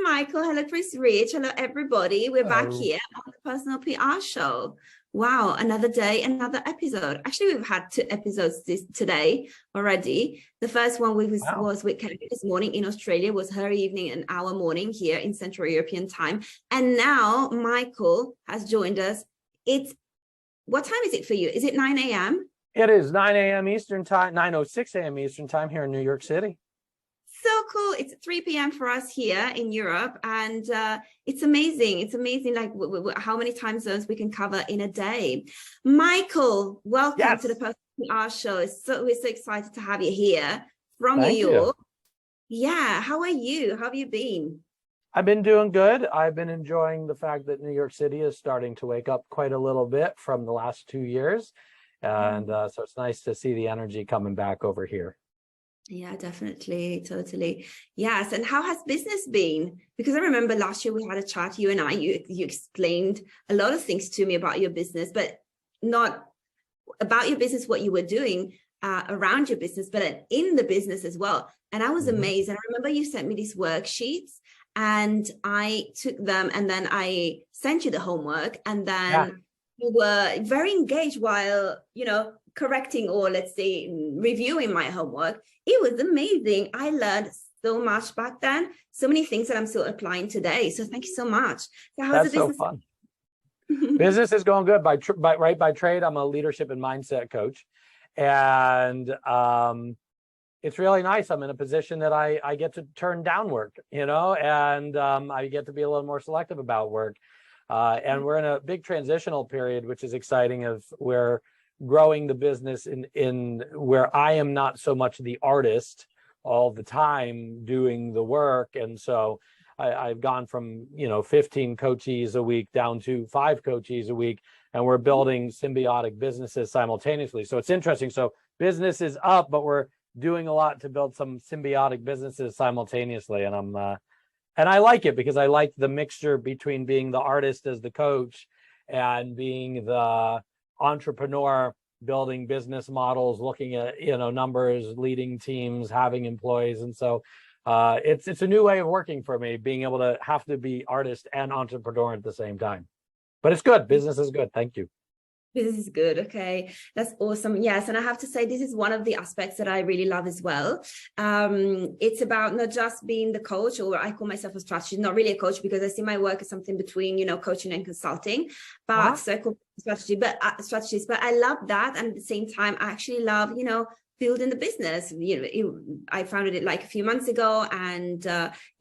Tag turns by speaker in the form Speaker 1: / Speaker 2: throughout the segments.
Speaker 1: Michael. Hello, Chris Rich. Hello, everybody. We're back
Speaker 2: Hello.
Speaker 1: here on the Personal PR Show. Wow, another day, another episode. Actually, we've had 2 episodes today already. The first one was with Kelly this morning in Australia, was her evening and our morning here in Central European time. And now Michael has joined us. What time is it for you? Is it 9 a.m.?
Speaker 2: It is 9 a.m. Eastern time, 9:06 a.m. Eastern time here in New York City.
Speaker 1: So cool. It's 3 p.m. for us here in Europe, and it's amazing. It's amazing, like how many time zones we can cover in a day. Michael, welcome to the Personal PR Show. We're so excited to have you here from New York. Yeah, how are you? How have you been?
Speaker 2: I've been doing good. I've been enjoying the fact that New York City is starting to wake up quite a little bit from the last 2 years. And so it's nice to see the energy coming back over here.
Speaker 1: Yeah, definitely. Totally. Yes. And how has business been? Because I remember last year we had a chat, you and I, you explained a lot of things to me about your business, but not about your business, what you were doing around your business, but in the business as well. And I was amazed. And I remember you sent me these worksheets and I took them and then I sent you the homework, and then you were very engaged while, correcting or let's say reviewing my homework. It was amazing. I learned so much back then, so many things that I'm still applying today. So thank you so much. So how's the business?
Speaker 2: So fun. Business is going good. By trade, I'm a leadership and mindset coach, and it's really nice. I'm in a position that I get to turn down work, and I get to be a little more selective about work. And we're in a big transitional period, which is exciting, of where growing the business in where I am not so much the artist all the time doing the work. And so I've gone from 15 coachees a week down to 5 coachees a week, and we're building symbiotic businesses simultaneously. So it's interesting. So business is up, but we're doing a lot to build some symbiotic businesses simultaneously. And I like it because I like the mixture between being the artist as the coach and being the entrepreneur, building business models, looking at numbers, leading teams, having employees. And so it's a new way of working for me, being able to have to be artist and entrepreneur at the same time. But it's good. Business is good. Thank you.
Speaker 1: This is good. Okay, that's awesome. Yes, and I have to say this is one of the aspects that I really love as well. It's about not just being the coach, or I call myself a strategist, not really a coach because I see my work as something between coaching and consulting, but so I call strategist. But I love that, and at the same time I actually love building the business. I founded it like a few months ago, and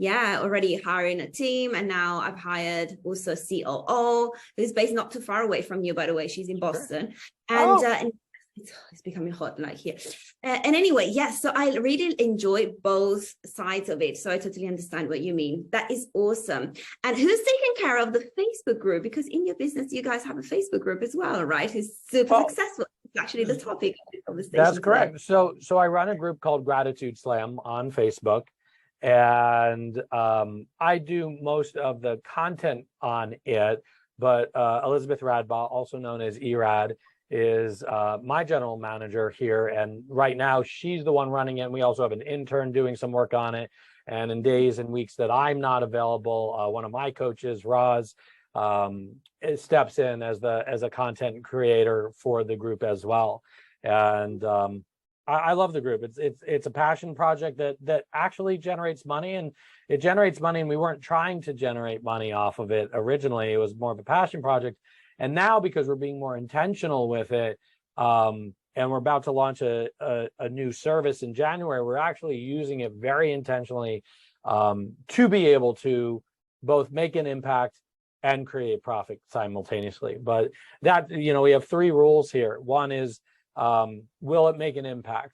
Speaker 1: already hiring a team, and now I've hired also COO who's based not too far away from you, by the way. She's in Boston. And it's becoming hot like here. And anyway, yes, so I really enjoy both sides of it. So I totally understand what you mean. That is awesome. And who's taking care of the Facebook group? Because in your business, you guys have a Facebook group as well, right? Who's super successful. It's actually the topic of the conversation.
Speaker 2: That's correct. Today. So I run a group called Gratitude Slam on Facebook, and I do most of the content on it, but Elizabeth Radbaugh, also known as ERAD, is my general manager here, and right now she's the one running it. And we also have an intern doing some work on it, and in days and weeks that I'm not available, one of my coaches, Roz, steps in as a content creator for the group as well. And I love the group. It's a passion project that actually generates money, and it generates money, and we weren't trying to generate money off of it originally. It was more of a passion project. And now, because we're being more intentional with it, and we're about to launch a new service in January, we're actually using it very intentionally to be able to both make an impact and create profit simultaneously. But that, we have 3 rules here. One is, will it make an impact?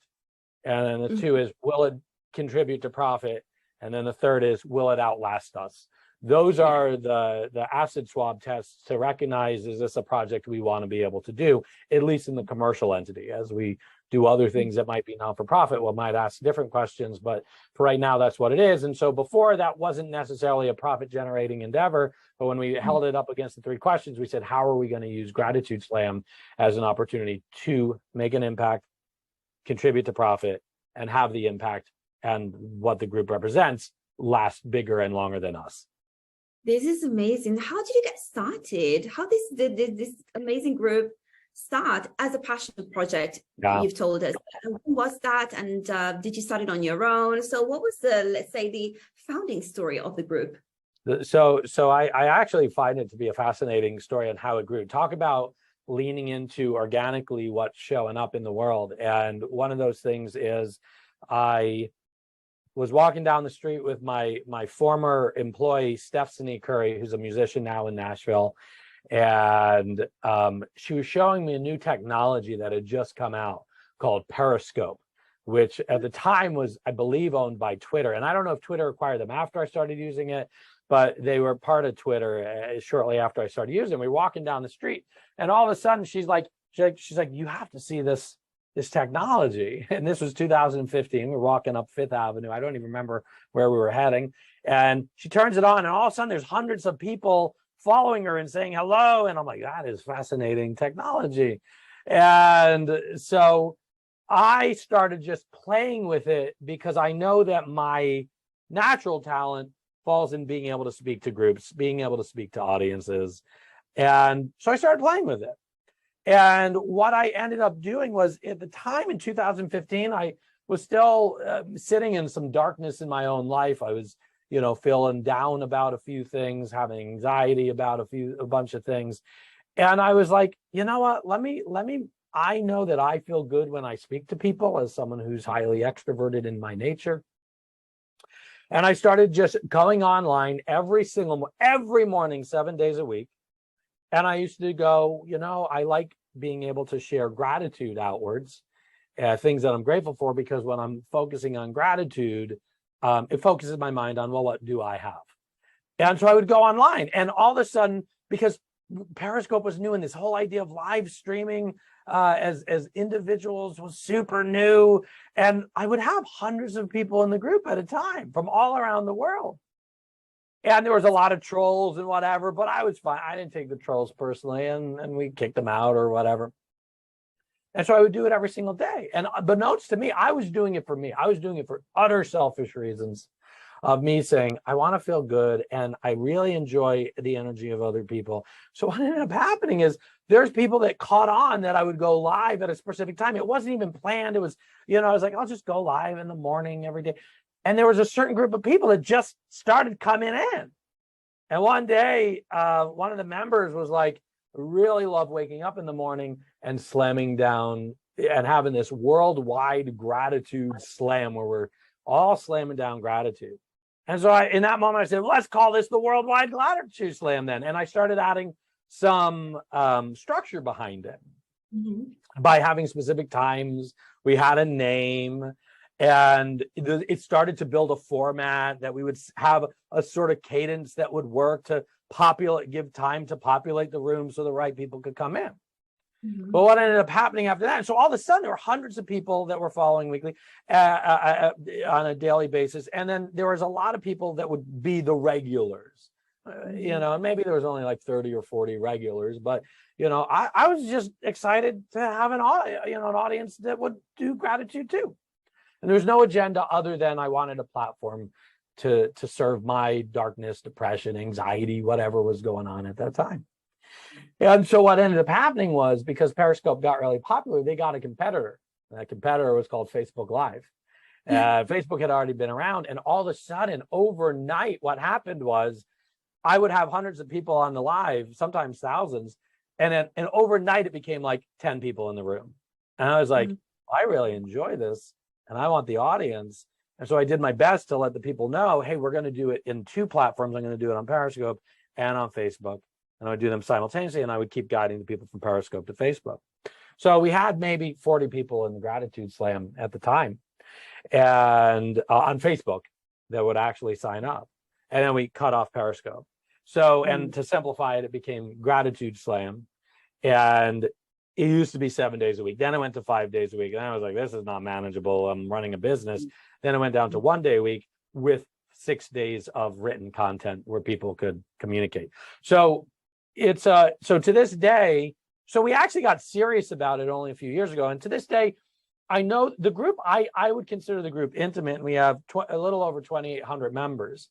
Speaker 2: And then the 2 is, will it contribute to profit? And then the 3rd is, will it outlast us? Those are the acid swab tests to recognize, is this a project we want to be able to do, at least in the commercial entity. As we do other things that might be non-for-profit, we might ask different questions, but for right now, that's what it is. And so before, that wasn't necessarily a profit-generating endeavor, but when we held it up against the 3 questions, we said, how are we going to use Gratitude Slam as an opportunity to make an impact, contribute to profit, and have the impact and what the group represents last bigger and longer than us.
Speaker 1: This is amazing. How did you get started? How did this amazing group start as a passion project?
Speaker 2: Yeah.
Speaker 1: You've told us. When was that? And did you start it on your own? So what was the, let's say, the founding story of the group?
Speaker 2: So I actually find it to be a fascinating story on how it grew. Talk about leaning into organically what's showing up in the world. And one of those things is I was walking down the street with my former employee, Stephanie Curry, who's a musician now in Nashville. And she was showing me a new technology that had just come out called Periscope, which at the time was, I believe, owned by Twitter. And I don't know if Twitter acquired them after I started using it, but they were part of Twitter shortly after I started using it. We were walking down the street, and all of a sudden she's like, you have to see this technology. And this was 2015. We're walking up Fifth Avenue. I don't even remember where we were heading. And she turns it on, and all of a sudden there's hundreds of people following her and saying hello. And I'm like, that is fascinating technology. And so I started just playing with it because I know that my natural talent falls in being able to speak to groups, being able to speak to audiences. And so I started playing with it. And what I ended up doing was, at the time in 2015, I was still sitting in some darkness in my own life. I was, feeling down about a few things, having anxiety about a bunch of things. And I was like, you know what, I know that I feel good when I speak to people as someone who's highly extroverted in my nature. And I started just going online every morning, 7 days a week. And I used to go, I like being able to share gratitude outwards, things that I'm grateful for, because when I'm focusing on gratitude, it focuses my mind on, well, what do I have? And so I would go online, and all of a sudden, because Periscope was new and this whole idea of live streaming as individuals was super new, and I would have hundreds of people in the group at a time from all around the world. And there was a lot of trolls and whatever, but I was fine. I didn't take the trolls personally, and we kicked them out or whatever. And so I would do it every single day. And unbeknownst to me, I was doing it for me. I was doing it for utter selfish reasons of me saying, I want to feel good, and I really enjoy the energy of other people. So what ended up happening is there's people that caught on that I would go live at a specific time. It wasn't even planned. It was, I was like, I'll just go live in the morning every day. And there was a certain group of people that just started coming in. And one day, one of the members was like, really love waking up in the morning and slamming down and having this worldwide gratitude slam where we're all slamming down gratitude. And so in that moment, I said, let's call this the worldwide gratitude slam then. And I started adding some structure behind it by having specific times. We had a name. And it started to build a format that we would have a sort of cadence that would work to give time to populate the room so the right people could come in. But what ended up happening after that, so all of a sudden there were hundreds of people that were following weekly on a daily basis. And then there was a lot of people that would be the regulars, and maybe there was only like 30 or 40 regulars, but I was just excited to have an audience that would do gratitude too. And there was no agenda other than I wanted a platform to serve my darkness, depression, anxiety, whatever was going on at that time. And so what ended up happening was, because Periscope got really popular, they got a competitor. That competitor was called Facebook Live. Facebook had already been around. And all of a sudden, overnight, what happened was I would have hundreds of people on the live, sometimes thousands. And overnight, it became like 10 people in the room. And I was like, I really enjoy this. And I want the audience. And so I did my best to let the people know, hey, we're going to do it in 2 platforms. I'm going to do it on Periscope and on Facebook. And I would do them simultaneously, and I would keep guiding the people from Periscope to Facebook. So we had maybe 40 people in the Gratitude Slam at the time, and on Facebook that would actually sign up. And then we cut off Periscope. So, and to simplify it, it became Gratitude Slam. And it used to be 7 days a week. Then it went to 5 days a week. And I was like, this is not manageable. I'm running a business. Then it went down to 1 day a week with 6 days of written content where people could communicate. So it's so to this day, so we actually got serious about it only a few years ago. And to this day, I know the group, I would consider the group intimate, and we have a little over 2,800 members,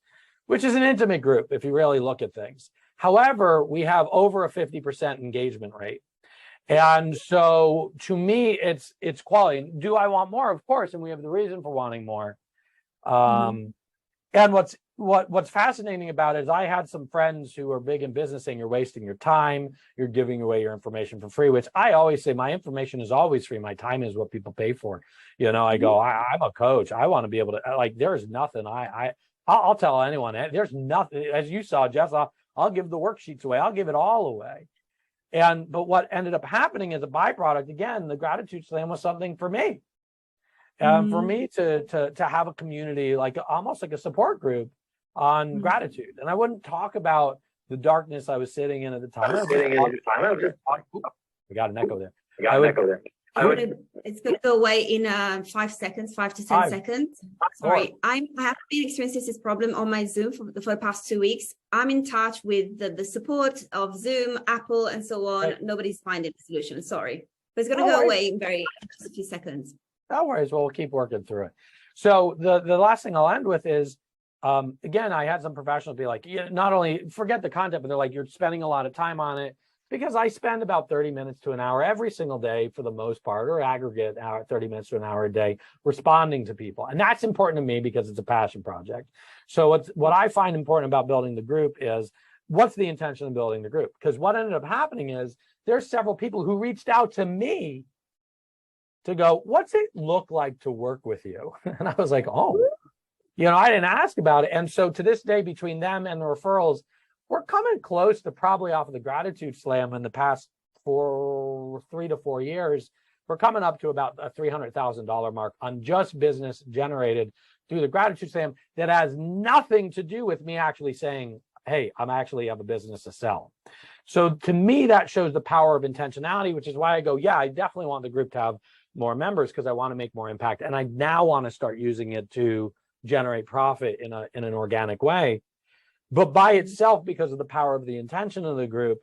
Speaker 2: which is an intimate group if you really look at things. However, we have over a 50% engagement rate. And so to me, it's quality. Do I want more? Of course, and we have the reason for wanting more. And what's fascinating about it is I had some friends who are big in business saying you're wasting your time, you're giving away your information for free, which I always say my information is always free. My time is what people pay for. You know, I go, I'm a coach. I want to be able to, like, there's nothing I'll tell anyone, there's nothing, as you saw, Jess, I'll give the worksheets away. I'll give it all away. But what ended up happening as a byproduct, again, the Gratitude Slam was something for me. For me to have a community, like almost like a support group on gratitude. And I wouldn't talk about the darkness I was sitting in at the time. We got an echo there.
Speaker 1: It's going to go away in 5 seconds, 5 to 10 seconds. Sorry, I have been experiencing this problem on my Zoom for the past 2 weeks. I'm in touch with the support of Zoom, Apple, and so on. Right. Nobody's finding a solution. Sorry, but it's going to go away in just a few seconds.
Speaker 2: No worries. Well, we'll keep working through it. So the last thing I'll end with is, again, I had some professionals be like, not only forget the content, but they're like, you're spending a lot of time on it. Because I spend about 30 minutes to an hour every single day for the most part, or aggregate 30 minutes to an hour a day, responding to people. And that's important to me because it's a passion project. So what I find important about building the group is, what's the intention of building the group? Because what ended up happening is there's several people who reached out to me to go, what's it look like to work with you? And I was like, oh, I didn't ask about it. And so to this day, between them and the referrals, we're coming close to, probably off of the Gratitude Slam in the past 3 to 4 years, we're coming up to about a $300,000 mark on just business generated through the Gratitude Slam that has nothing to do with me actually saying, hey, I'm actually have a business to sell. So to me, that shows the power of intentionality, which is why I go, yeah, I definitely want the group to have more members because I want to make more impact. And I now want to start using it to generate profit in an organic way. But by itself, because of the power of the intention of the group,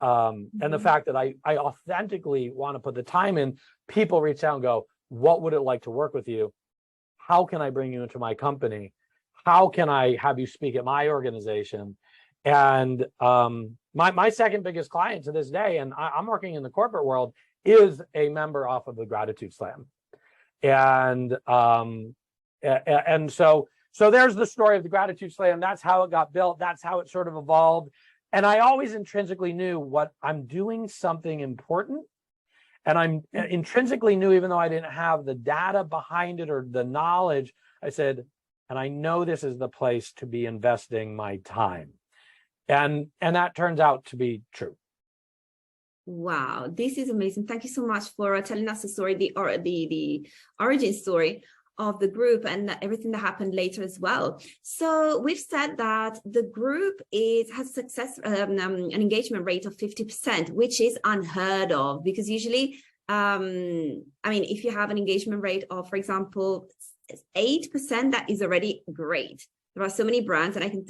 Speaker 2: and the fact that I authentically want to put the time in, people reach out and go, what would it like to work with you? How can I bring you into my company? How can I have you speak at my organization? And my second biggest client to this day, and I'm working in the corporate world, is a member off of the Gratitude Slam. And so there's the story of the Gratitude Slam. That's how it got built. That's how it sort of evolved. And I always intrinsically knew what I'm doing something important. And I'm intrinsically knew, even though I didn't have the data behind it or the knowledge, I said, and I know this is the place to be investing my time. And that turns out to be true.
Speaker 1: Wow, this is amazing. Thank you so much for telling us the story, the origin story of the group and everything that happened later as well. So we've said that the group has an engagement rate of 50%, which is unheard of, because usually, if you have an engagement rate of, for example, 8%, that is already great. There are so many brands, and I can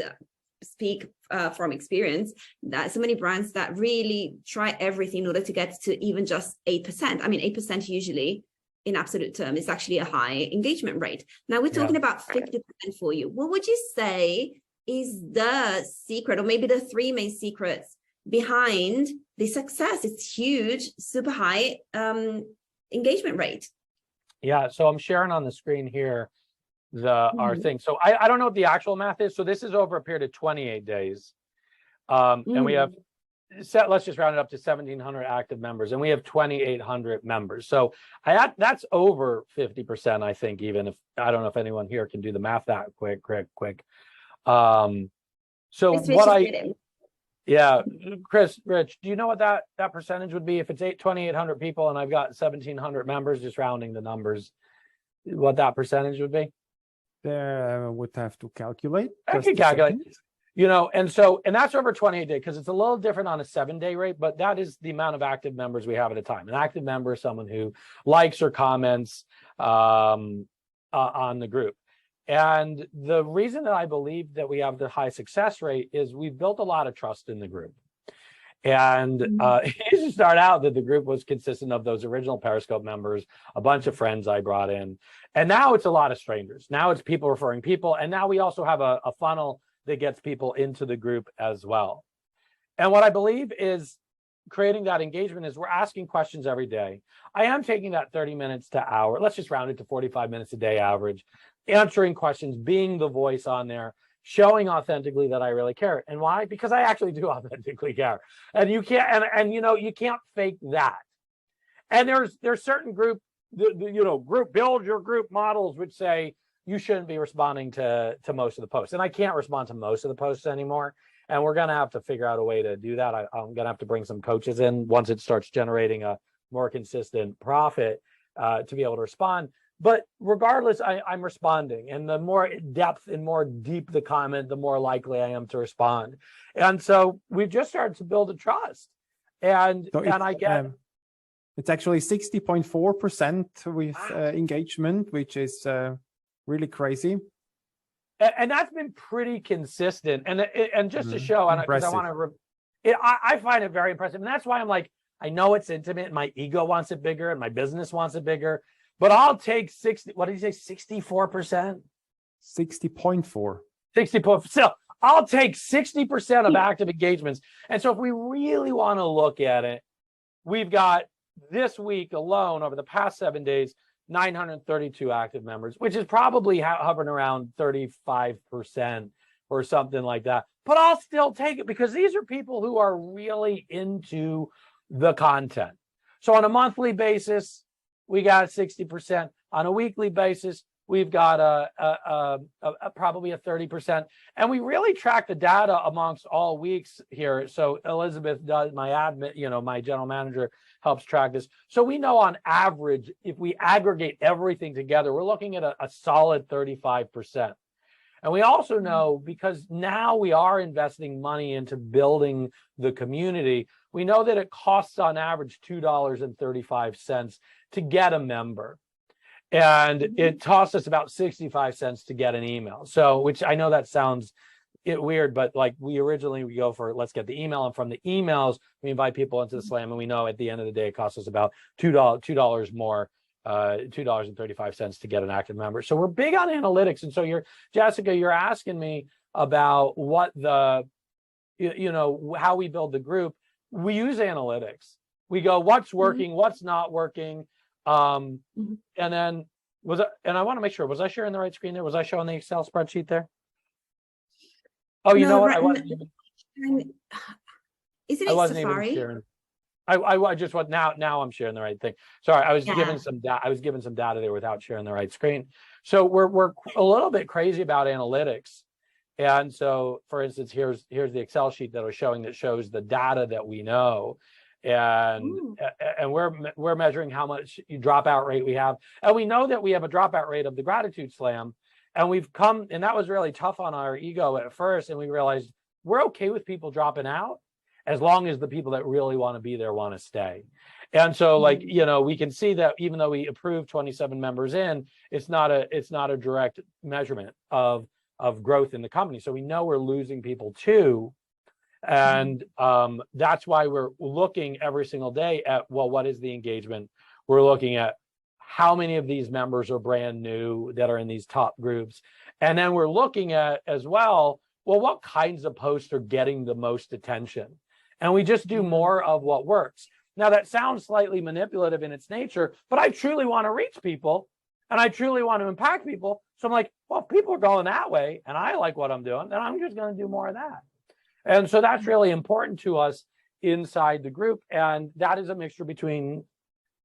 Speaker 1: speak from experience, that so many brands that really try everything in order to get to even just 8%. 8% usually, in absolute terms, is actually a high engagement rate. Now we're talking about 50% for you. What would you say is the secret, or maybe the 3 main secrets behind the success? It's huge, super high engagement rate.
Speaker 2: Yeah, so I'm sharing on the screen here our thing. So I don't know what the actual math is. So this is over a period of 28 days. And we have, let's just round it up to 1,700 active members, and we have 2,800 members. So that's over 50%, I think, even if, I don't know if anyone here can do the math that quick. Chris, Rich, do you know what that percentage would be if it's 2,800 people and I've got 1,700 members, just rounding the numbers, what that percentage would be?
Speaker 3: There, I would have to calculate.
Speaker 2: I can calculate. And that's over 28 days, because it's a little different on a 7-day rate, but that is the amount of active members we have at a time. An active member is someone who likes or comments on the group. And the reason that I believe that we have the high success rate is we've built a lot of trust in the group. And it used to start out that the group was consistent of those original Periscope members, a bunch of friends I brought in. And now it's a lot of strangers. Now it's people referring people. And now we also have a funnel that gets people into the group as well. And what I believe is creating that engagement is we're asking questions every day. I am taking that 30 minutes to hour. Let's just round it to 45 minutes a day average, answering questions, being the voice on there, showing authentically that I really care. And why? Because I actually do authentically care. And you can't, and you know, you can't fake that. And there's certain group build your group models which say you shouldn't be responding to most of the posts. And I can't respond to most of the posts anymore. And we're going to have to figure out a way to do that. I'm going to have to bring some coaches in once it starts generating a more consistent profit to be able to respond. But regardless, I'm responding. And the more depth and more deep the comment, the more likely I am to respond. And so we've just started to build a trust. And I get...
Speaker 3: It's actually 60.4% with engagement, which is really crazy.
Speaker 2: And that's been pretty consistent. And just to show, because I want to, I find it very impressive. And that's why I'm like, I know it's intimate and my ego wants it bigger and my business wants it bigger, but I'll take 60, what did you say, 64%?
Speaker 3: 60.4.
Speaker 2: 60. So I'll take 60% of active engagements. And so if we really want to look at it, we've got this week alone over the past 7 days, 932 active members, which is probably hovering around 35% or something like that. But I'll still take it because these are people who are really into the content. So on a monthly basis, we got 60%. On a weekly basis, we've got probably a 30%. And we really track the data amongst all weeks here. So Elizabeth does, my admin, my general manager, helps track this. So we know on average, if we aggregate everything together, we're looking at a solid 35%. And we also know, because now we are investing money into building the community, we know that it costs on average $2.35 to get a member. And it costs us about 65 cents to get an email. So, which I know that sounds weird, but like we go for, let's get the email. And from the emails, we invite people into the slam. And we know at the end of the day, it costs us about $2 more, $2.35 to get an active member. So we're big on analytics. And so Jessica, you're asking me about what how we build the group. We use analytics. We go, what's working, what's not working. And then and I want to make sure, was I sharing the right screen there? Was I showing the Excel spreadsheet there? Oh, you know what? I wasn't even.
Speaker 1: Isn't it Safari?
Speaker 2: Even sharing. I just want now I'm sharing the right thing. Sorry, I was giving some data there without sharing the right screen. So we're a little bit crazy about analytics. And so, for instance, here's the Excel sheet that shows the data that we know. And we're measuring how much dropout rate we have. And we know that we have a dropout rate of the Gratitude Slam. And and that was really tough on our ego at first. And we realized we're okay with people dropping out as long as the people that really want to be there want to stay. And so we can see that even though we approved 27 members in, it's not a direct measurement of growth in the company. So we know we're losing people too. And that's why we're looking every single day at, well, what is the engagement? We're looking at how many of these members are brand new that are in these top groups. And then we're looking at as well, what kinds of posts are getting the most attention? And we just do more of what works. Now, that sounds slightly manipulative in its nature, but I truly want to reach people and I truly want to impact people. So I'm like, well, if people are going that way and I like what I'm doing, then I'm just going to do more of that. And so that's really important to us inside the group. And that is a mixture between,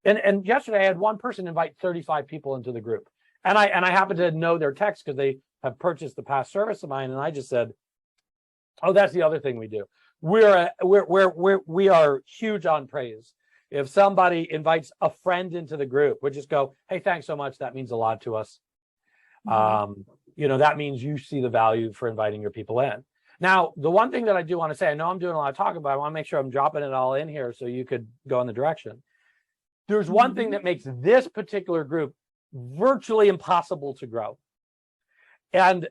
Speaker 2: and yesterday I had one person invite 35 people into the group. And I happen to know their text because they have purchased the past service of mine. And I just said, oh, that's the other thing we do. We are huge on praise. If somebody invites a friend into the group, we just go, hey, thanks so much. That means a lot to us. That means you see the value for inviting your people in. Now, the one thing that I do want to say, I know I'm doing a lot of talking, but I want to make sure I'm dropping it all in here so you could go in the direction. There's one thing that makes this particular group virtually impossible to grow. And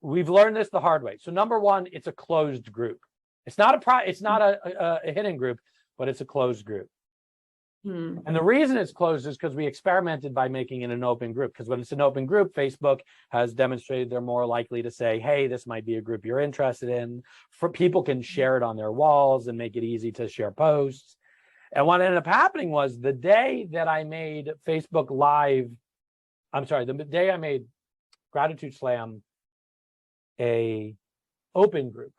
Speaker 2: we've learned this the hard way. So number one, it's a closed group. It's not a hidden group, but it's a closed group. And the reason it's closed is because we experimented by making it an open group. Because when it's an open group, Facebook has demonstrated they're more likely to say, hey, this might be a group you're interested in. People can share it on their walls and make it easy to share posts. And what ended up happening was the day that I made Facebook Live, the day I made Gratitude Slam a open group,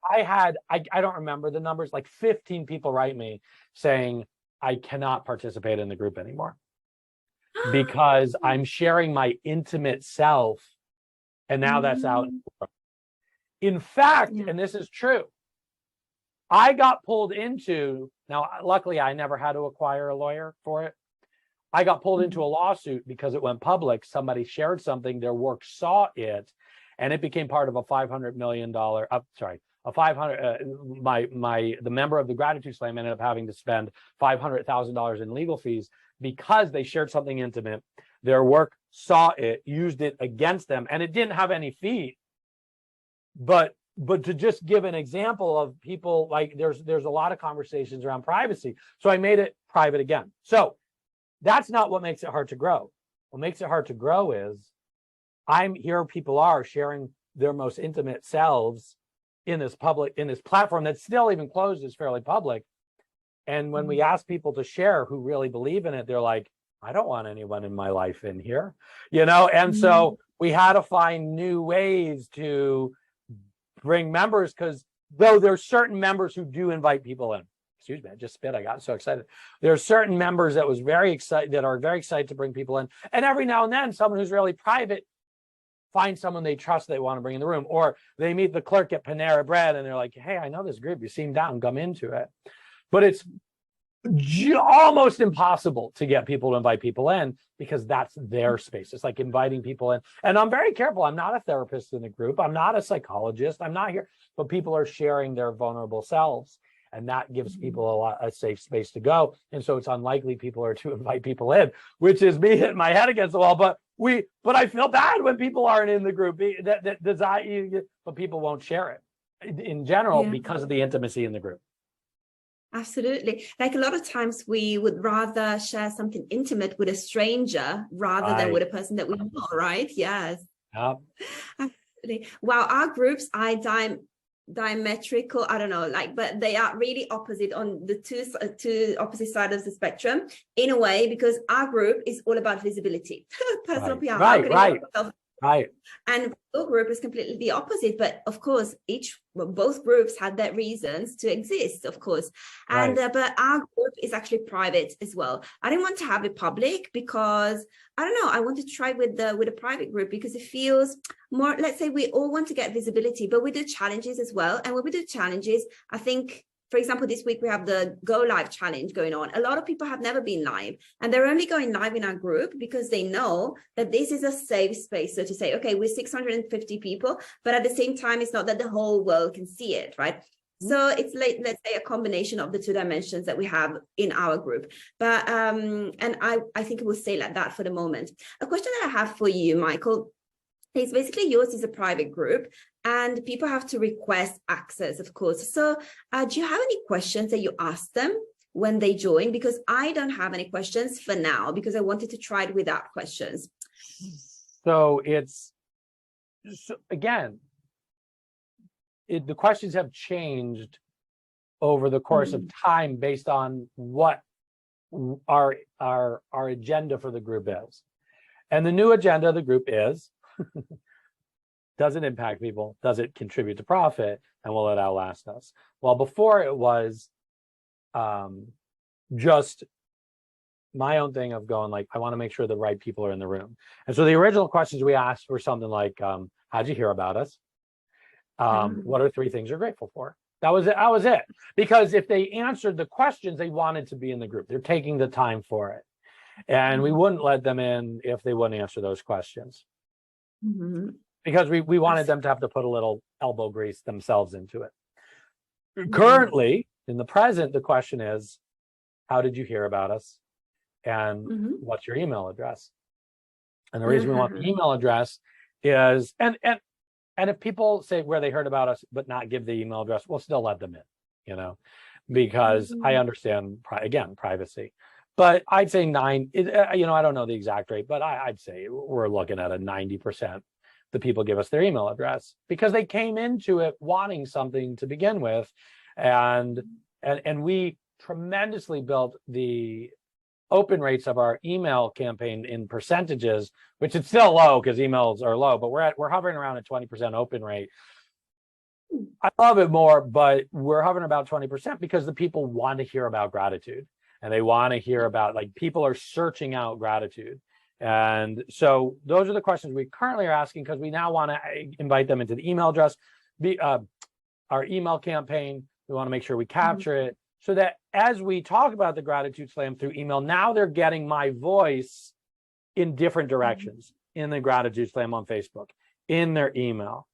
Speaker 2: I don't remember the numbers, like 15 people write me saying, I cannot participate in the group anymore because I'm sharing my intimate self. And now that's out. In fact, and this is true, I got pulled into, now, luckily I never had to acquire a lawyer for it. I got pulled into a lawsuit because it went public. Somebody shared something, their work saw it, and it became part of a $500 million, the member of the Gratitude Slam ended up having to spend $500,000 in legal fees because they shared something intimate. Their work saw it, used it against them, and it didn't have any fee. But to just give an example of people, like there's a lot of conversations around privacy. So I made it private again. So that's not what makes it hard to grow. What makes it hard to grow is people are sharing their most intimate selves in this platform that's still even closed, is fairly public. And when we ask people to share who really believe in it, they're like, I don't want anyone in my life in here, and so we had to find new ways to bring members, because though there's certain members who do invite people in. Excuse me, I just spit. I got so excited. There are certain members that are very excited to bring people in. And every now and then, someone who's really private finds someone they trust they want to bring in the room, or they meet the clerk at Panera Bread and they're like, hey, I know this group. You seem down, come into it. But it's almost impossible to get people to invite people in because that's their space. It's like inviting people in. And I'm very careful. I'm not a therapist in the group. I'm not a psychologist. I'm not here. But people are sharing their vulnerable selves. And that gives people a safe space to go. And so it's unlikely people are to invite people in, which is me hitting my head against the wall. But I feel bad when people aren't in the group. But people won't share it in general because of the intimacy in the group.
Speaker 1: Absolutely. Like a lot of times we would rather share something intimate with a stranger rather than with a person that we know, right? Yes. Yep. Absolutely. Wow, our groups are diametrical, I don't know, but they are really opposite on the two opposite sides of the spectrum in a way, because our group is all about visibility. Personal PR. Right. And your group is completely the opposite. But of course, both groups had their reasons to exist, of course. And but our group is actually private as well. I didn't want to have it public because I don't know. I want to try with a private group because it feels more. Let's say we all want to get visibility, but we do challenges as well. And when we do challenges, I think, for example, this week we have the Go Live challenge going on. A lot of people have never been live, and they're only going live in our group because they know that this is a safe space. So to say, okay, we're 650 people, but at the same time, it's not that the whole world can see it, right? So it's like, let's say, a combination of the two dimensions that we have in our group. But and I think it will stay like that for the moment. A question that I have for you, Michael, is basically yours is a private group and people have to request access, of course. So do you have any questions that you ask them when they join? Because I don't have any questions for now because I wanted to try it without questions.
Speaker 2: So again, the questions have changed over the course of time based on what our agenda for the group is. And the new agenda of the group is, does it impact people? Does it contribute to profit? And will it outlast us? Well, before it was just my own thing of going like, I want to make sure the right people are in the room. And so the original questions we asked were something like, how'd you hear about us? What are 3 things you're grateful for? That was it. That was it. Because if they answered the questions, they wanted to be in the group. They're taking the time for it. And we wouldn't let them in if they wouldn't answer those questions. Because we wanted them to have to put a little elbow grease themselves into it. Currently, in the present, the question is, how did you hear about us? And what's your email address? And the reason we want the email address is, and And if people say where they heard about us, but not give the email address, we'll still let them in, you know, because I understand, again, privacy. But I'd say you know, I don't know the exact rate, but I'd say we're looking at a 90%. The people give us their email address because they came into it wanting something to begin with. And we tremendously built the open rates of our email campaign in percentages, which is still low because emails are low, but we're hovering around a 20% open rate. I love it more, but we're hovering about 20% because the people want to hear about gratitude, and they want to hear about, like, people are searching out gratitude. And so those are the questions we currently are asking, because we now want to invite them into the email address, our email campaign. We want to make sure we capture it so that as we talk about the Gratitude Slam through email, now they're getting my voice in different directions in the Gratitude Slam on Facebook, in their email.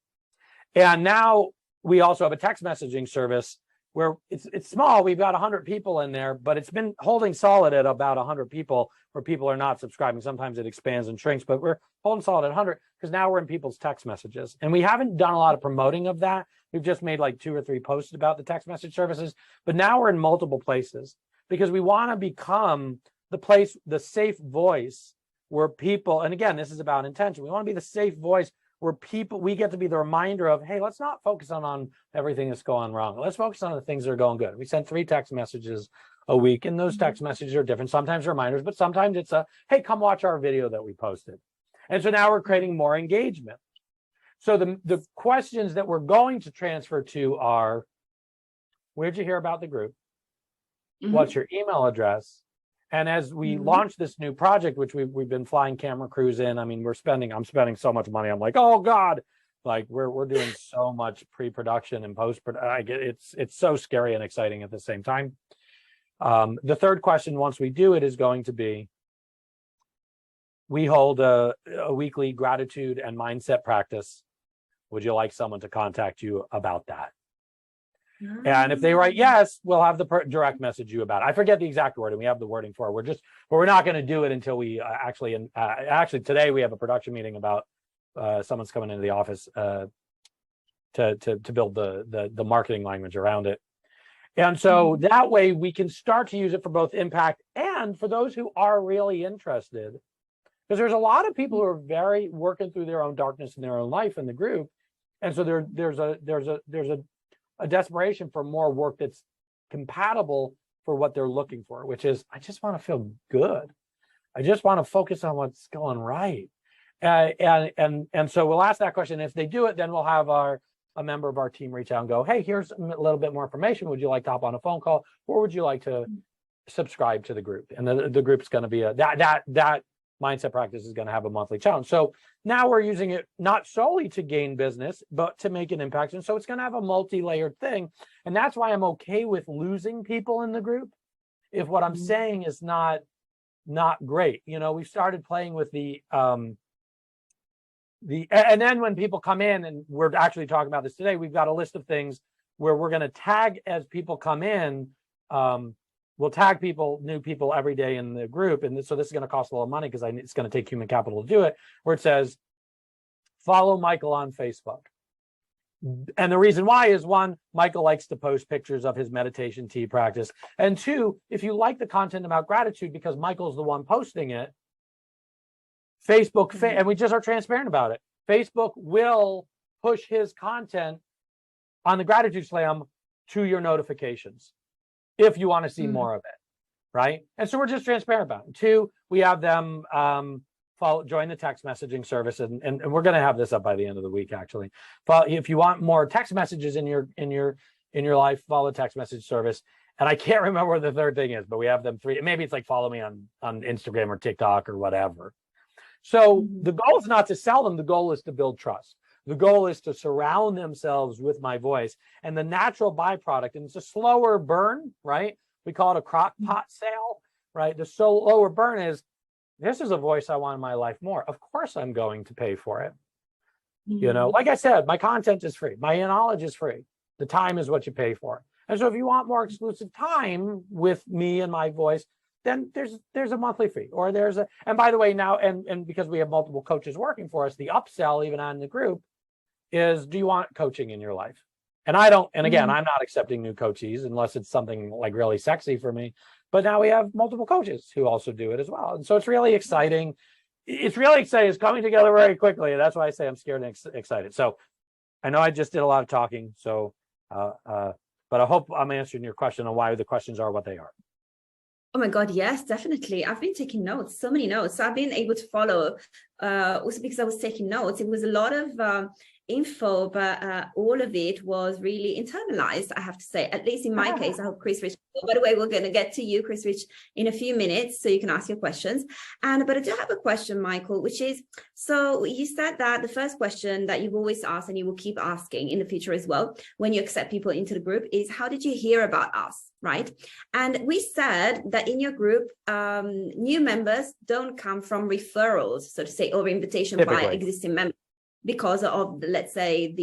Speaker 2: And now we also have a text messaging service where it's small. We've got 100 people in there, but it's been holding solid at about 100 people where people are not subscribing. Sometimes it expands and shrinks, but we're holding solid at 100 because now we're in people's text messages. And we haven't done a lot of promoting of that. We've just made like 2 or 3 posts about the text message services, but now we're in multiple places because we want to become the place, the safe voice where people, and again, this is about intention. We want to be the safe voice where people, we get to be the reminder of, hey, let's not focus on everything that's going wrong. Let's focus on the things that are going good. We send 3 text messages a week, and those text messages are different. Sometimes reminders, but sometimes it's a, hey, come watch our video that we posted. And so now we're creating more engagement. So the questions that we're going to transfer to are, where'd you hear about the group? What's your email address? And as we launch this new project, which we've been flying camera crews in, I mean, I'm spending so much money. I'm like, oh God, like we're doing so much pre-production and post-production. It's so scary and exciting at the same time. The third question, once we do it, is going to be, we hold a weekly gratitude and mindset practice. Would you like someone to contact you about that? And if they write yes, we'll have the direct message you about it. I forget the exact wording. We have the wording for it. We're not going to do it until we actually today we have a production meeting about someone's coming into the office to build the marketing language around it. And so that way we can start to use it for both impact and for those who are really interested. Because there's a lot of people who are very working through their own darkness in their own life in the group. And so there's a desperation for more work that's compatible for what they're looking for, which is, I just want to feel good. I just want to focus on what's going right. And so we'll ask that question. If they do it, then we'll have a member of our team reach out and go, hey, here's a little bit more information. Would you like to hop on a phone call, or would you like to subscribe to the group? And the group's going to be that mindset practice is going to have a monthly challenge. So now we're using it not solely to gain business, but to make an impact. And so it's going to have a multi-layered thing. And that's why I'm okay with losing people in the group if what I'm saying is not great. You know, we started playing with and then when people come in, and we're actually talking about this today, we've got a list of things where we're going to tag as people come in. We'll tag new people every day in the group. And so this is going to cost a lot of money because it's going to take human capital to do it, where it says, follow Michael on Facebook. And the reason why is, 1, Michael likes to post pictures of his meditation tea practice. And 2, if you like the content about gratitude, because Michael's the one posting it, Facebook, and we just are transparent about it, Facebook will push his content on the Gratitude Slam to your notifications if you want to see more of it, right? And so we're just transparent about it. 2, we have them join the text messaging service, and we're going to have this up by the end of the week, actually. But if you want more text messages in your life, follow the text message service. And I can't remember what the third thing is, but we have them 3. Maybe it's like follow me on Instagram or TikTok or whatever. So the goal is not to sell them. The goal is to build trust. The goal is to surround themselves with my voice, and the natural byproduct, and it's a slower burn, right? We call it a crock pot sale, right? The slower burn is, this is a voice I want in my life more. Of course, I'm going to pay for it. You know, like I said, my content is free. My knowledge is free. The time is what you pay for. And so if you want more exclusive time with me and my voice, then there's a monthly fee, or and by the way, now, and because we have multiple coaches working for us, the upsell even on the group is, do you want coaching in your life? And I don't, and again, I'm not accepting new coachees unless it's something like really sexy for me. But now we have multiple coaches who also do it as well. And so it's really exciting. It's really exciting. It's coming together very quickly. And that's why I say I'm scared and excited. So I know I just did a lot of talking. So, but I hope I'm answering your question on why the questions are what they are.
Speaker 1: Oh my God, yes, definitely. I've been taking notes, so many notes. So I've been able to follow also because I was taking notes. It was a lot of info, but all of it was really internalized, I have to say, at least in my case. I hope Chris Rich, by the way, we're going to get to you, Chris Rich, in a few minutes, so you can ask your questions. But I do have a question, Michael, which is, so you said that the first question that you've always asked and you will keep asking in the future as well, when you accept people into the group, is how did you hear about us? Right. And we said that in your group, new members don't come from referrals, so to say, or invitation by existing members, because of, let's say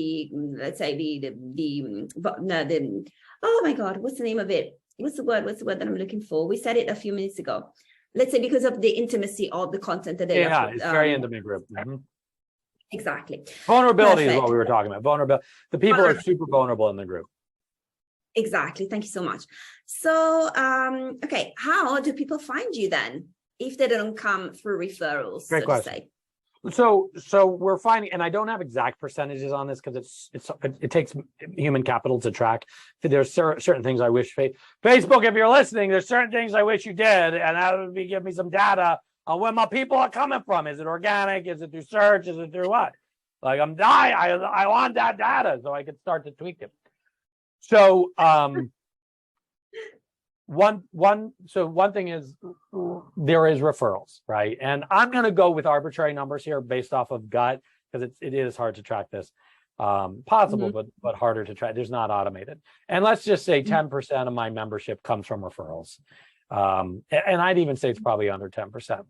Speaker 1: oh my God, what's the name of it? What's the word that I'm looking for? We said it a few minutes ago. Let's say because of the intimacy of the content that they
Speaker 2: have. It's very intimate group.
Speaker 1: Exactly.
Speaker 2: Vulnerability is what we were talking about. Vulnerability. The people are super vulnerable in the group.
Speaker 1: Exactly. Thank you so much. So, okay, how do people find you then if they don't come through referrals?
Speaker 2: Great question. So we're finding, and I don't have exact percentages on this because it takes human capital to track. There's certain things I wish Facebook, if you're listening, there's certain things I wish you did, and that would be give me some data on where my people are coming from. Is it organic? Is it through search? Is it through what? Like I want that data so I can start to tweak it. So one thing is there is referrals, right? And I'm going to go with arbitrary numbers here based off of gut because it is hard to track this. Possible, but harder to track. There's not automated. And let's just say 10% of my membership comes from referrals. And I'd even say it's probably under 10%.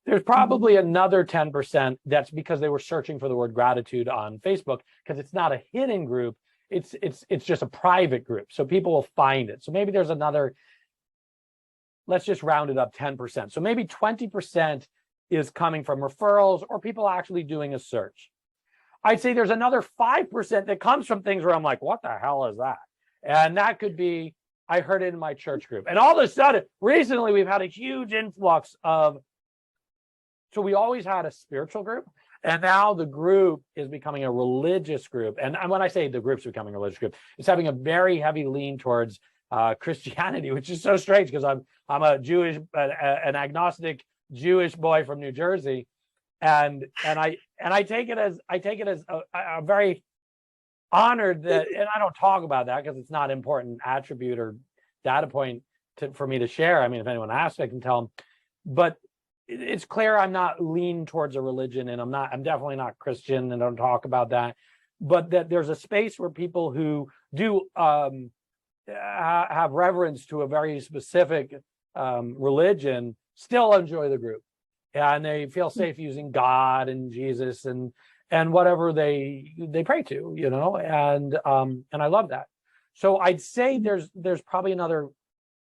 Speaker 2: There's probably another 10% that's because they were searching for the word gratitude on Facebook because it's not a hidden group. It's just a private group, so people will find it. So maybe there's another, let's just round it up, 10%. So maybe 20% is coming from referrals or people actually doing a search. I'd say there's another 5% that comes from things where I'm like, what the hell is that? And that could be, I heard it in my church group. And all of a sudden, recently we've had a huge influx of, so we always had a spiritual group. And now the group is becoming a religious group. And when I say the group's becoming a religious group, it's having a very heavy lean towards Christianity, which is so strange because I'm a Jewish, an agnostic Jewish boy from New Jersey, and I take it as a very honored that, and I don't talk about that because it's not important attribute or data point for me to share. I mean, if anyone asks, I can tell them, but it's clear I'm not lean towards a religion, and I'm definitely not Christian, and don't talk about that. But that there's a space where people who do have reverence to a very specific religion still enjoy the group, and they feel safe using God and Jesus and whatever they pray to, you know, and I love that. So I'd say there's probably another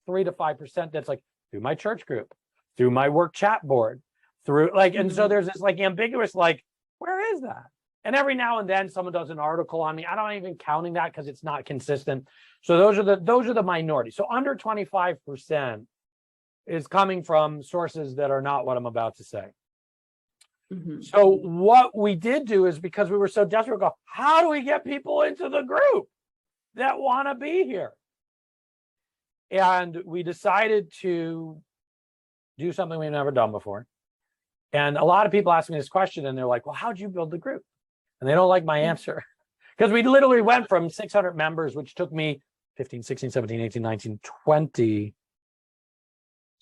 Speaker 2: 3 to 5% that's like through my church group, through my work chat board, through like, and so there's this like ambiguous, like, where is that? And every now and then someone does an article on me. I don't even counting that because it's not consistent. So those are the minority. So under 25% is coming from sources that are not what I'm about to say. So what we did do is, because we were so desperate, go, how do we get people into the group that want to be here? And we decided to do something we've never done before. And a lot of people ask me this question and they're like, well, how'd you build the group? And they don't like my answer because we literally went from 600 members, which took me 15, 16, 17, 18, 19, 20,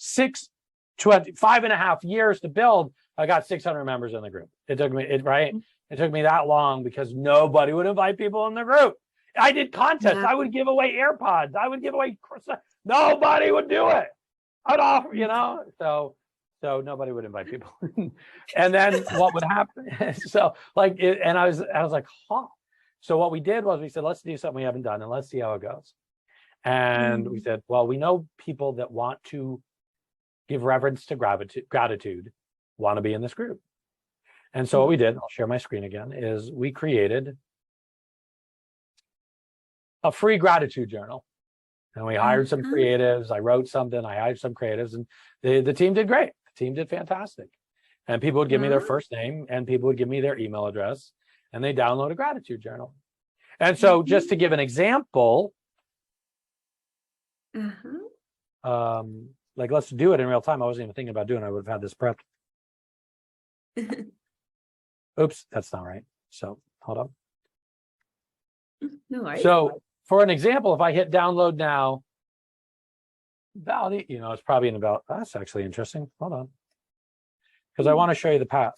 Speaker 2: 5.5 years to build. I got 600 members in the group. It took me, It took me that long because nobody would invite people in the group. I did contests. I would give away AirPods. I would give away, nobody would do it. I'd offer, you know, so nobody would invite people. And then what would happen? So like, and I was like, huh. So what we did was we said, let's do something we haven't done and let's see how it goes. And we said, well, we know people that want to give reverence to gratitude want to be in this group. And so what we did, I'll share my screen again, is we created a free gratitude journal. And we hired some creatives. I wrote something, I hired some creatives, and the team did great. The team did fantastic. And people would give me their first name, and people would give me their email address, and they download a gratitude journal. And so just to give an example, like let's do it in real time. I wasn't even thinking about doing it. I would have had this prepped. Oops, that's not right. So hold on.
Speaker 1: No worries.
Speaker 2: So for an example, if I hit download now, validate, it's probably in about, that's actually interesting. Hold on. Because I want to show you the path.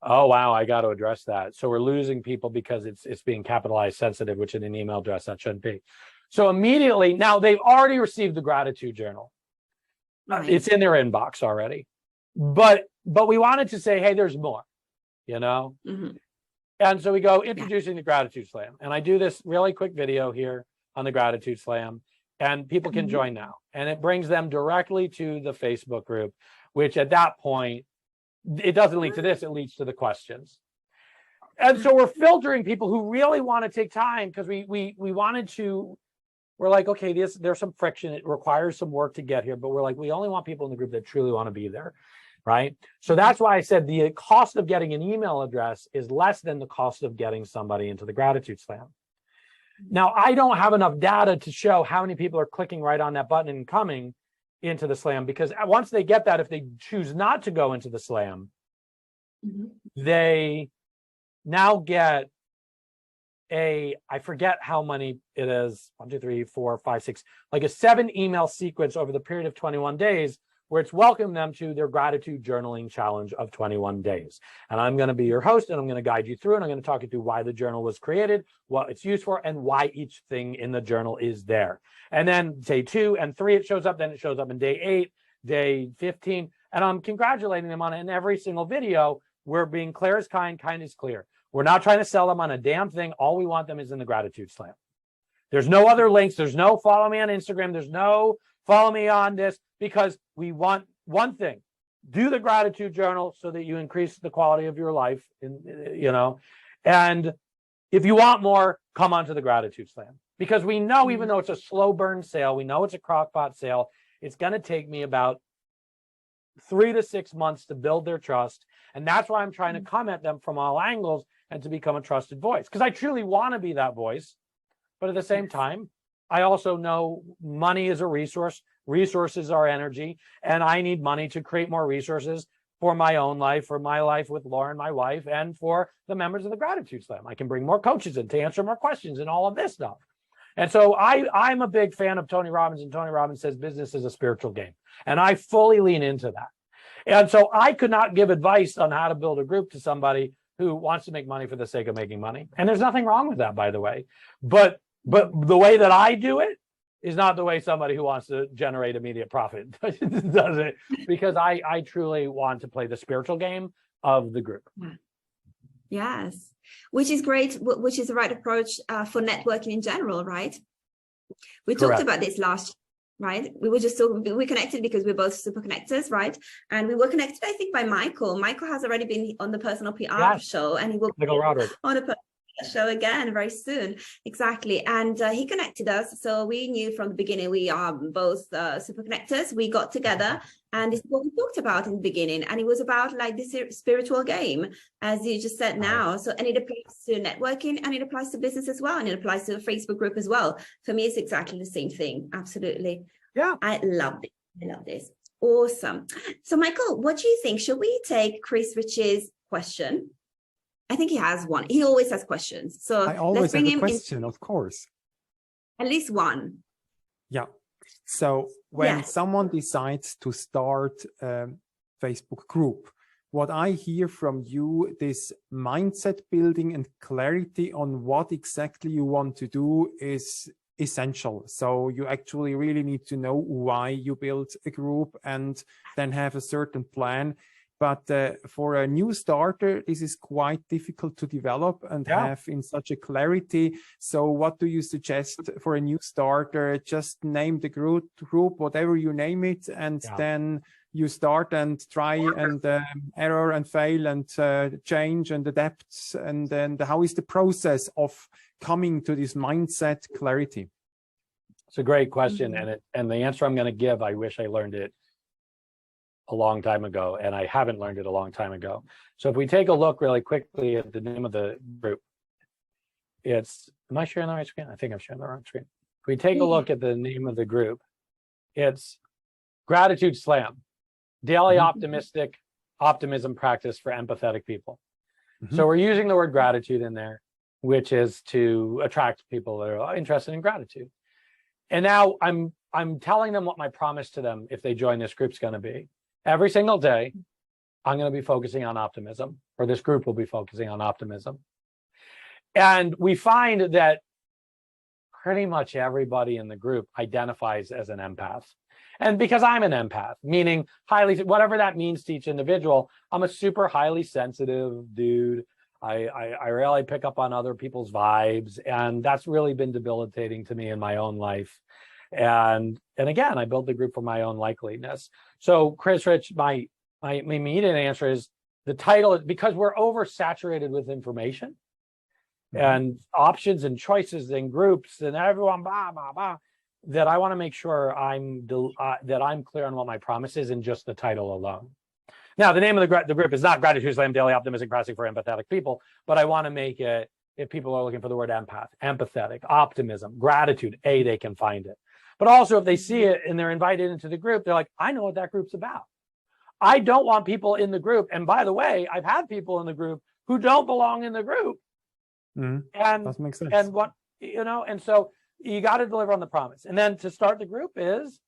Speaker 2: Oh, wow, I got to address that. So we're losing people because it's being capitalized sensitive, which in an email address that shouldn't be. So immediately, now they've already received the gratitude journal. Right. It's in their inbox already. But we wanted to say, hey, there's more, And so we go introducing the Gratitude Slam. And I do this really quick video here on the Gratitude Slam, and people can join now. And it brings them directly to the Facebook group, which at that point, it doesn't lead to this, it leads to the questions. And so we're filtering people who really want to take time, because we wanted to, we're like, okay, there's some friction. It requires some work to get here, but we're like, we only want people in the group that truly want to be there. Right. So that's why I said the cost of getting an email address is less than the cost of getting somebody into the Gratitude Slam. Now, I don't have enough data to show how many people are clicking right on that button and coming into the Slam, because once they get that, if they choose not to go into the Slam, they now get I forget how many it is, 1, 2, 3, 4, 5, 6, like a 7 email sequence over the period of 21 days, where it's welcome them to their gratitude journaling challenge of 21 days. And I'm going to be your host, and I'm going to guide you through, and I'm going to talk you through why the journal was created, what it's used for, and why each thing in the journal is there. And then day 2 and 3, it shows up. Then it shows up in day 8, day 15, and I'm congratulating them on it. In every single video, we're being clear as kind is clear. We're not trying to sell them on a damn thing. All we want them is in the Gratitude Slam. There's no other links. There's no follow me on Instagram. There's no follow me on this, because we want one thing: do the gratitude journal so that you increase the quality of your life, and if you want more, come onto the Gratitude Slam, because we know, even though it's a slow burn sale, we know it's a crockpot sale, it's going to take me about 3 to 6 months to build their trust. And that's why I'm trying to come at them from all angles and to become a trusted voice, because I truly want to be that voice. But at the same time, I also know money is a resource. Resources are energy, and I need money to create more resources for my own life, for my life with Lauren, my wife, and for the members of the Gratitude Slam. I can bring more coaches in to answer more questions and all of this stuff. And so I'm a big fan of Tony Robbins, and Tony Robbins says business is a spiritual game. And I fully lean into that. And so I could not give advice on how to build a group to somebody who wants to make money for the sake of making money. And there's nothing wrong with that, by the way. But the way that I do it is not the way somebody who wants to generate immediate profit does it, because I truly want to play the spiritual game of the group.
Speaker 1: Yes, which is great, which is the right approach for networking in general, right? We talked about this last, right? We were just we connected because we're both super connectors, right? And we were connected, I think, by Michael. Michael has already been on the Personal PR show, and he will be on a show again very soon. Exactly. And he connected us, so we knew from the beginning we are both super connectors. We got together, and this is what we talked about in the beginning, and it was about like this spiritual game, as you just said now. So, and it applies to networking, and it applies to business as well, and it applies to a Facebook group as well. For me, it's exactly the same thing. Absolutely.
Speaker 2: Yeah,
Speaker 1: I love it. I love this. Awesome. So Michael, what do you think? Should we take Chris Rich's question? I think he has one. He always has questions. So
Speaker 3: I always
Speaker 1: let's bring
Speaker 3: have a
Speaker 1: him
Speaker 3: question, of course.
Speaker 1: At least one.
Speaker 3: Yeah. So when someone decides to start a Facebook group, what I hear from you, this mindset building and clarity on what exactly you want to do is essential. So you actually really need to know why you built a group and then have a certain plan. But for a new starter, this is quite difficult to develop and have in such a clarity. So what do you suggest for a new starter? Just name the group, whatever you name it, and then you start and try and error and fail and change and adapt? And then how is the process of coming to this mindset clarity?
Speaker 2: It's a great question. And the answer I'm going to give, I wish I learned it a long time ago, and I haven't learned it a long time ago. So if we take a look really quickly at the name of the group, it's, am I sharing the right screen? I think I'm sharing the wrong screen. If we take a look at the name of the group, it's Gratitude Slam, Daily Optimistic Optimism Practice for Empathetic People. So we're using the word gratitude in there, which is to attract people that are interested in gratitude. And now I'm telling them what my promise to them if they join this group's going to be. Every single day, I'm going to be focusing on optimism, or this group will be focusing on optimism. And we find that pretty much everybody in the group identifies as an empath. And because I'm an empath, meaning highly, whatever that means to each individual, I'm a super highly sensitive dude. I really pick up on other people's vibes, and that's really been debilitating to me in my own life. And again, I built the group for my own likeliness. So Chris Rich, my immediate answer is the title is because we're oversaturated with information and options and choices and groups and everyone blah blah blah, that I want to make sure that I'm clear on what my promise is in just the title alone. Now, the name of the group is not Gratitude Slam Daily Optimistic Practice for Empathetic People, but I want to make it, if people are looking for the word empath, empathetic, optimism, gratitude, they can find it. But also if they see it and they're invited into the group, they're like, I know what that group's about. I don't want people in the group. And by the way, I've had people in the group who don't belong in the group. And
Speaker 3: that makes sense.
Speaker 2: And what, and so you got to deliver on the promise. And then to start the group is,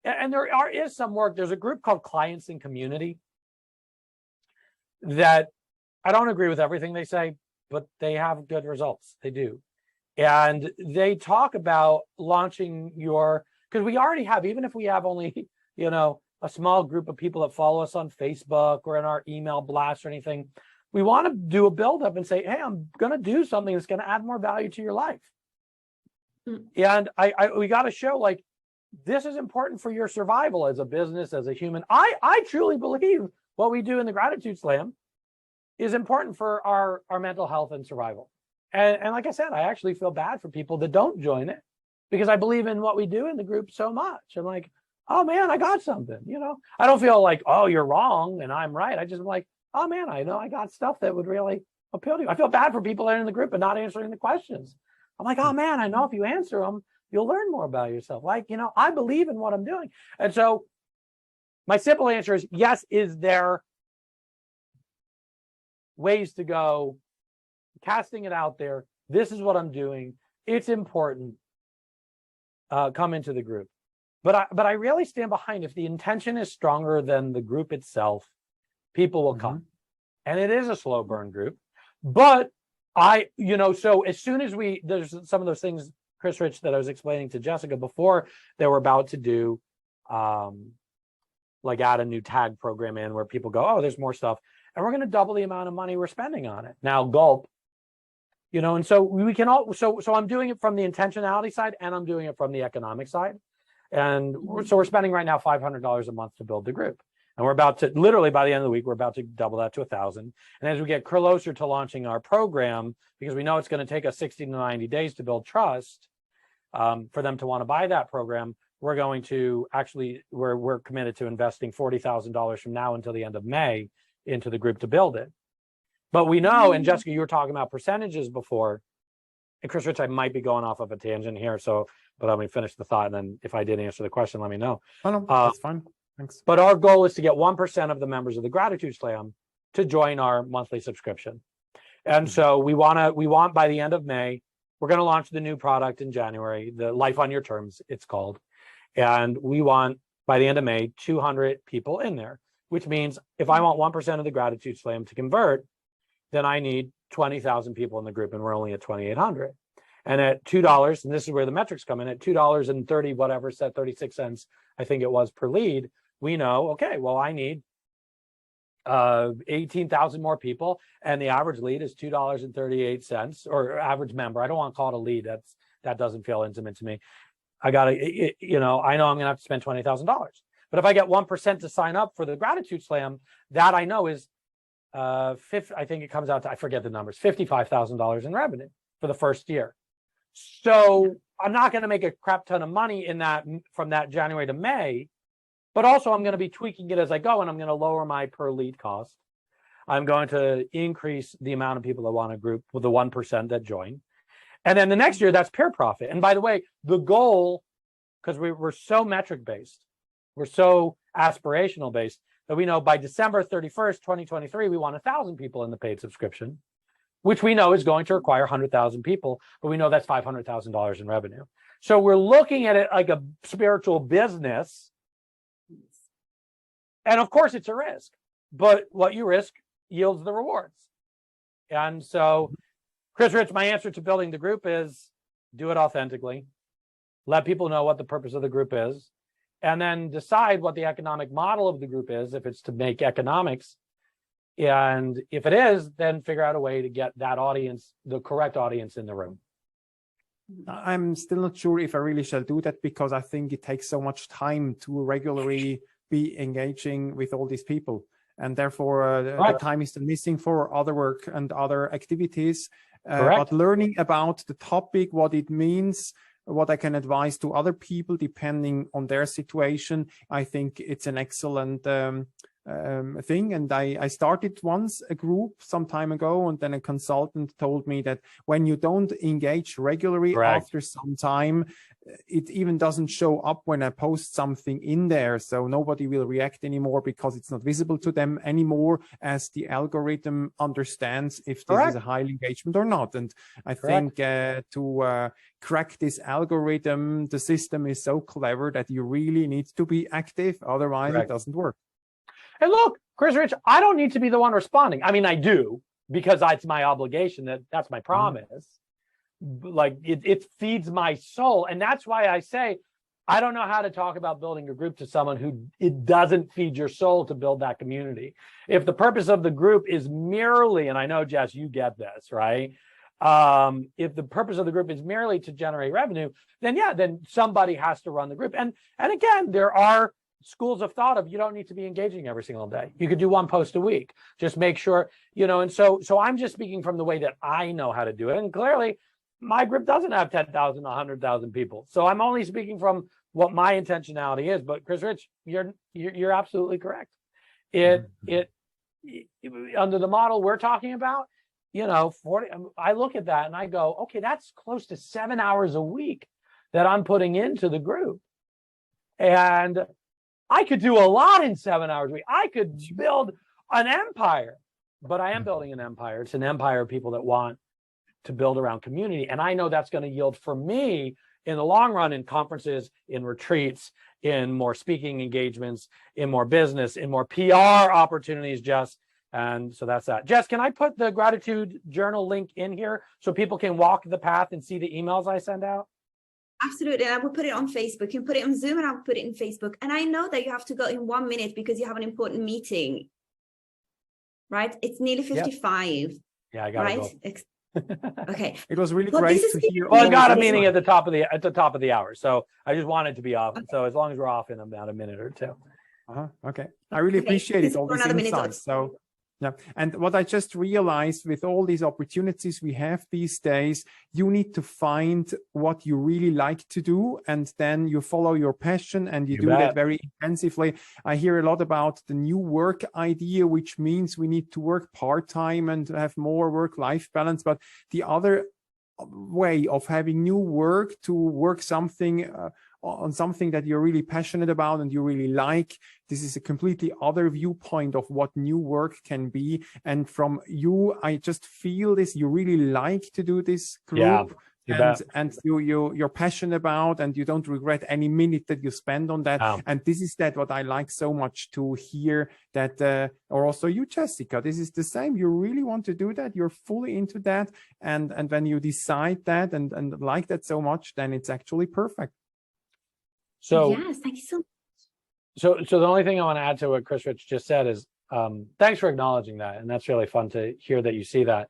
Speaker 2: and there is some work. There's a group called Clients in Community that I don't agree with everything they say, but they have good results. They do. And they talk about launching because we already have, even if we have only, a small group of people that follow us on Facebook or in our email blast or anything, we want to do a build-up and say, hey, I'm going to do something that's going to add more value to your life. And we got to show, like, this is important for your survival as a business, as a human. I truly believe what we do in the Gratitude Slam is important for our mental health and survival. And like I said, I actually feel bad for people that don't join it because I believe in what we do in the group so much. I'm like, oh man, I got something, I don't feel like, oh, you're wrong and I'm right. I just am like, oh man, I know I got stuff that would really appeal to you. I feel bad for people that are in the group and not answering the questions. I'm like, oh man, I know if you answer them, you'll learn more about yourself. Like, I believe in what I'm doing. And so my simple answer is yes. Is there ways to go? Casting it out there. This is what I'm doing. It's important. Come into the group. But I really stand behind, if the intention is stronger than the group itself, people will come. And it is a slow burn group. But so as soon as there's some of those things, Chris Rich, that I was explaining to Jessica before, they were about to do, like add a new tag program in where people go, oh, there's more stuff. And we're going to double the amount of money we're spending on it. Now, gulp. And so we can so I'm doing it from the intentionality side, and I'm doing it from the economic side. And so we're spending right now $500 a month to build the group. And we're about to, literally by the end of the week, we're about to double that to 1,000. And as we get closer to launching our program, because we know it's going to take us 60 to 90 days to build trust, for them to want to buy that program, we're going to actually, we're committed to investing $40,000 from now until the end of May into the group to build it. But we know, and Jessica, you were talking about percentages before, and Chris Rich, I might be going off of a tangent here, but let me finish the thought, and then if I did answer the question, let me know.
Speaker 3: Oh, no, that's fine. Thanks.
Speaker 2: But our goal is to get 1% of the members of the Gratitude Slam to join our monthly subscription. And so we want by the end of May, we're going to launch the new product in January, the Life on Your Terms, it's called. And we want, by the end of May, 200 people in there, which means if I want 1% of the Gratitude Slam to convert, then I need 20,000 people in the group, and we're only at 2,800. And at $2, and this is where the metrics come in, at $2.30, whatever, set 36 cents, I think it was per lead, we know, okay, well, I need 18,000 more people, and the average lead is $2.38, or average member. I don't want to call it a lead. That doesn't feel intimate to me. I know I'm going to have to spend $20,000. But if I get 1% to sign up for the Gratitude Slam, that I know is, I think it comes out to, I forget the numbers, $55,000 in revenue for the first year. So I'm not going to make a crap ton of money in that from that January to May, but also I'm going to be tweaking it as I go, and I'm going to lower my per lead cost. I'm going to increase the amount of people that want a group with the 1% that join. And then the next year, that's peer profit. And by the way, the goal, because we're so metric based, we're so aspirational based, that we know by December 31st, 2023, we want 1,000 people in the paid subscription, which we know is going to require 100,000 people, but we know that's $500,000 in revenue. So we're looking at it like a spiritual business. And of course, it's a risk, but what you risk yields the rewards. And so, Chris Rich, my answer to building the group is do it authentically. Let people know what the purpose of the group is, and then decide what the economic model of the group is, if it's to make economics. And if it is, then figure out a way to get that audience, the correct audience in the room.
Speaker 3: I'm still not sure if I really shall do that, because I think it takes so much time to regularly be engaging with all these people. And therefore, the time is still missing for other work and other activities. But learning about the topic, what it means, what I can advise to other people depending on their situation, I think it's an excellent thing. And I started once a group some time ago, and then a consultant told me that when you don't engage regularly after some time, it even doesn't show up when I post something in there. So nobody will react anymore because it's not visible to them anymore, as the algorithm understands if this is a high engagement or not. And I think to crack this algorithm, the system is so clever that you really need to be active. Otherwise, it doesn't work.
Speaker 2: And look, Chris Rich, I don't need to be the one responding. I mean, I do, because it's my obligation, that's my promise. Like it feeds my soul. And that's why I say, I don't know how to talk about building a group to someone who it doesn't feed your soul to build that community. If the purpose of the group is merely, and I know, Jess, you get this, right? If the purpose of the group is merely to generate revenue, then then somebody has to run the group. And again, there are schools of thought of you don't need to be engaging every single day. You could do one post a week. Just make sure, and so I'm just speaking from the way that I know how to do it. And clearly my group doesn't have 10,000, 100,000 people. So I'm only speaking from what my intentionality is. But Chris Rich, you're absolutely correct. It under the model we're talking about, 40, I look at that and I go, okay, that's close to 7 hours a week that I'm putting into the group. And I could do a lot in 7 hours a week. I could build an empire, but I am building an empire. It's an empire of people that want to build around community. And I know that's going to yield for me in the long run in conferences, in retreats, in more speaking engagements, in more business, in more PR opportunities, Jess. And so that's that. Jess, can I put the gratitude journal link in here so people can walk the path and see the emails I send out?
Speaker 1: Absolutely. And I will put it on Facebook. You can put it on Zoom and I'll put it in Facebook. And I know that you have to go in 1 minute because you have an important meeting, right? It's nearly 55.
Speaker 2: Yeah, I got to go.
Speaker 1: Okay.
Speaker 3: It was really great to hear.
Speaker 2: Well, I've got a meeting at the top of the hour. So I just wanted to be off. Okay. So as long as we're off in about a minute or two.
Speaker 3: Okay. I really appreciate it, all these insights. So yeah. And what I just realized with all these opportunities we have these days, you need to find what you really like to do, and then you follow your passion and you do that very intensively. I hear a lot about the new work idea, which means we need to work part-time and have more work-life balance. But the other way of having new work, to work something on something that you're really passionate about and you really like, this is a completely other viewpoint of what new work can be. And from you, I just feel this, you really like to do this group. And you're passionate about, and you don't regret any minute that you spend on that. And this is what I like so much to hear, that or also you, Jessica, this is the same. You really want to do that. You're fully into that. And when you decide that and like that so much, then it's actually perfect.
Speaker 2: So
Speaker 1: yes, thank you so much.
Speaker 2: So the only thing I want to add to what Chris Rich just said is thanks for acknowledging that. And that's really fun to hear that you see that.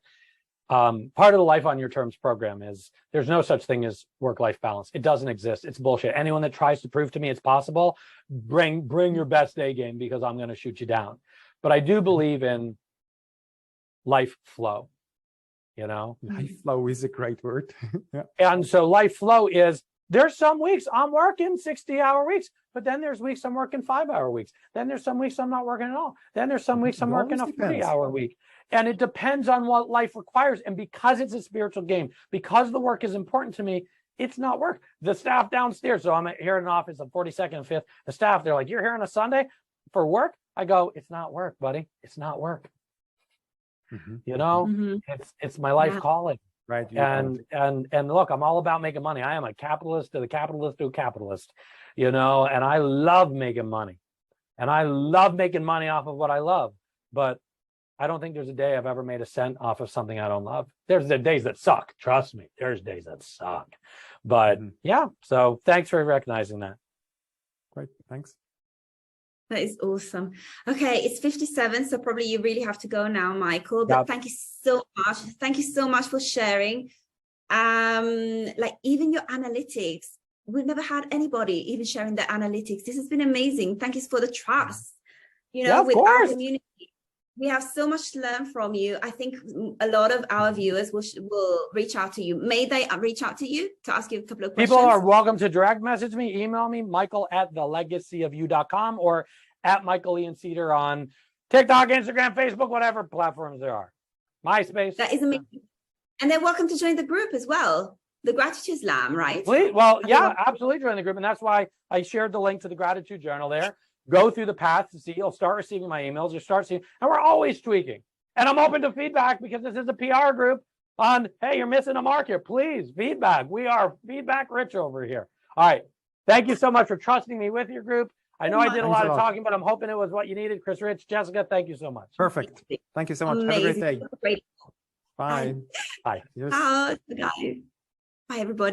Speaker 2: Part of the Life on Your Terms program is there's no such thing as work-life balance. It doesn't exist. It's bullshit. Anyone that tries to prove to me it's possible, bring your best A game, because I'm going to shoot you down. But I do believe in life flow, you know?
Speaker 3: Life flow is a great word. Yeah.
Speaker 2: And so life flow is, there's some weeks I'm working 60-hour weeks, but then there's weeks I'm working 5-hour weeks. Then there's some weeks I'm not working at all. Then there's some weeks I'm working a 40-hour week. And it depends on what life requires. And because it's a spiritual game, because the work is important to me, it's not work. The staff downstairs, so I'm here in an office on 42nd and 5th. The staff, they're like, you're here on a Sunday for work? I go, it's not work, buddy. It's not work. You know, it's my life calling.
Speaker 3: Right.
Speaker 2: And look, I'm all about making money. I am a capitalist to the capitalist to a capitalist, you know, and I love making money. And I love making money off of what I love. But I don't think there's a day I've ever made a cent off of something I don't love. There's the days that suck. Trust me, there's days that suck. But yeah, so thanks for recognizing that.
Speaker 3: Great. Thanks.
Speaker 1: That is awesome. Okay, it's 57, so probably you really have to go now, Michael. But thank you so much. Thank you so much for sharing. Like even your analytics, we've never had anybody even sharing their analytics. This has been amazing. Thank you for the trust. You know, with our community, we have so much to learn from you. I think a lot of our viewers will reach out to you. May they reach out to you to ask you a couple of questions?
Speaker 2: People are welcome to direct message me, email me, michael@thelegacyofyou.com, or at Michael Ian Cedar on TikTok, Instagram, Facebook, whatever platforms there are. MySpace.
Speaker 1: That is amazing. And they're welcome to join the group as well. The Gratitude Slam, right?
Speaker 2: Please. Well, yeah, absolutely join the group. And that's why I shared the link to the Gratitude Journal there. Go through the path to see, you'll start receiving my emails, you'll start seeing, and we're always tweaking. And I'm open to feedback because this is a PR group on, hey, you're missing a mark here. Please, feedback. We are feedback rich over here. All right. Thank you so much for trusting me with your group. I know I did a lot of talking, but I'm hoping it was what you needed. Chris Rich, Jessica, thank you so much.
Speaker 3: Perfect. Thank you so much.
Speaker 1: Amazing.
Speaker 3: Have a great day. Bye.
Speaker 2: Bye.
Speaker 3: Yes.
Speaker 1: Bye, everybody.